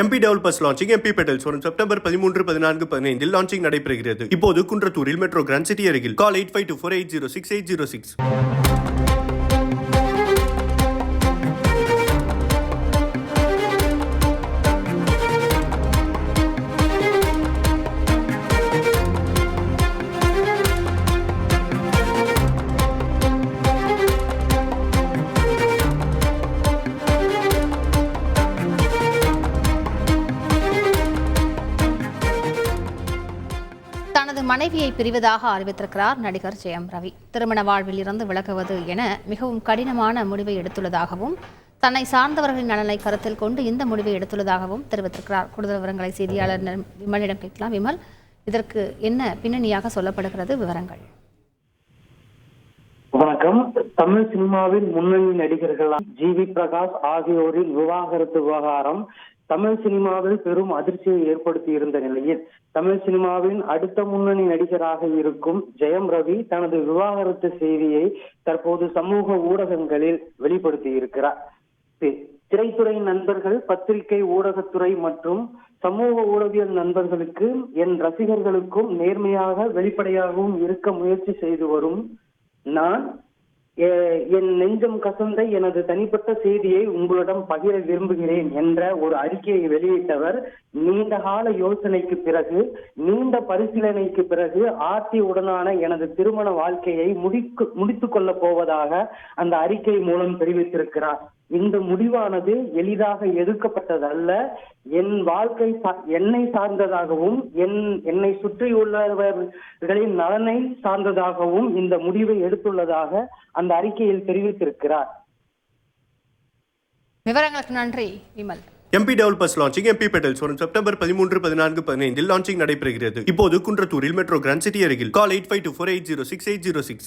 MP Developers launching MP Petals வரும் September 13, 14, 15 launching நடைபெறுகிறது. இப்போது குன்றத்தூரில் மெட்ரோ கிராண்ட் சிட்டி அருகில். கால் 8524806806. தனது மனைவியை பிரிவதாக அறிவித்திருக்கிறார் நடிகர் ஜெயம் ரவி. திருமண வாழ்வில் இருந்து விலகுவது என மிகவும் கடினமான முடிவை எடுத்துள்ளதாகவும், தன்னை சார்ந்தவர்களின் நலனை கருத்தில் கொண்டு இந்த முடிவை எடுத்துள்ளதாகவும் தெரிவித்திருக்கிறார். கூடுதல் விவரங்களை செய்தியாளர் விமலிடம் கேட்கலாம். விமல், இதற்கு என்ன பின்னணியாக சொல்லப்படுகிறது? விவரங்கள். வணக்கம். தமிழ் சினிமாவில் முன்னணி நடிகர்கள் ஜி.வி. பிரகாஷ் ஆகியோரின் விவாகரத்து விவகாரம் தமிழ் சினிமாவில் பெரும் அதிர்ச்சியை ஏற்படுத்தி இருந்த நிலையில், தமிழ் சினிமாவின் அடுத்த முன்னணி நடிகராக இருக்கும் ஜெயம் ரவி தனது விவாகரத்து செய்தியை தற்போது சமூக ஊடகங்களில் வெளிப்படுத்தி இருக்கிறார். திரைத்துறை நண்பர்கள், பத்திரிகை ஊடகத்துறை மற்றும் சமூக ஊடகவியல் நண்பர்களுக்கு, என் ரசிகர்களுக்கும் நேர்மையாக வெளிப்படையாகவும் இருக்க முயற்சி செய்து வரும் நான் என் நெஞ்சம் கசந்த எனது தனிப்பட்ட செய்தியை உங்களிடம் பகிர விரும்புகிறேன் என்ற ஒரு அறிக்கையை வெளியிட்டவர், நீண்ட கால யோசனைக்கு பிறகு, நீண்ட பரிசீலனைக்கு பிறகு ஆர்த்தி உடனான எனது திருமண வாழ்க்கையை முடித்துக் கொள்ளப் போவதாக அந்த அறிக்கை மூலம் தெரிவித்திருக்கிறார். இந்த முடிவானது எளிதாக எடுக்கப்பட்டதல்ல. என் வாழ்க்கை என்னை சார்ந்ததாகவும் என்னை சுற்றியுள்ளவர்களின் நலனை சார்ந்ததாகவும் இந்த முடிவை எடுத்துள்ளதாக அந்த அறிக்கையில் தெரிவித்திருக்கிறார். விவரங்களுக்கு நன்றி Vimal. MP Developers launching MP Petals வரும் செப்டம்பர் 13, 14, 15 லான்ச்சிங் நடைபெறுகிறது. இப்போது குன்றத்தூரில் மெட்ரோ கிராண்ட் சிட்டி அருகில். கால் 8524806806.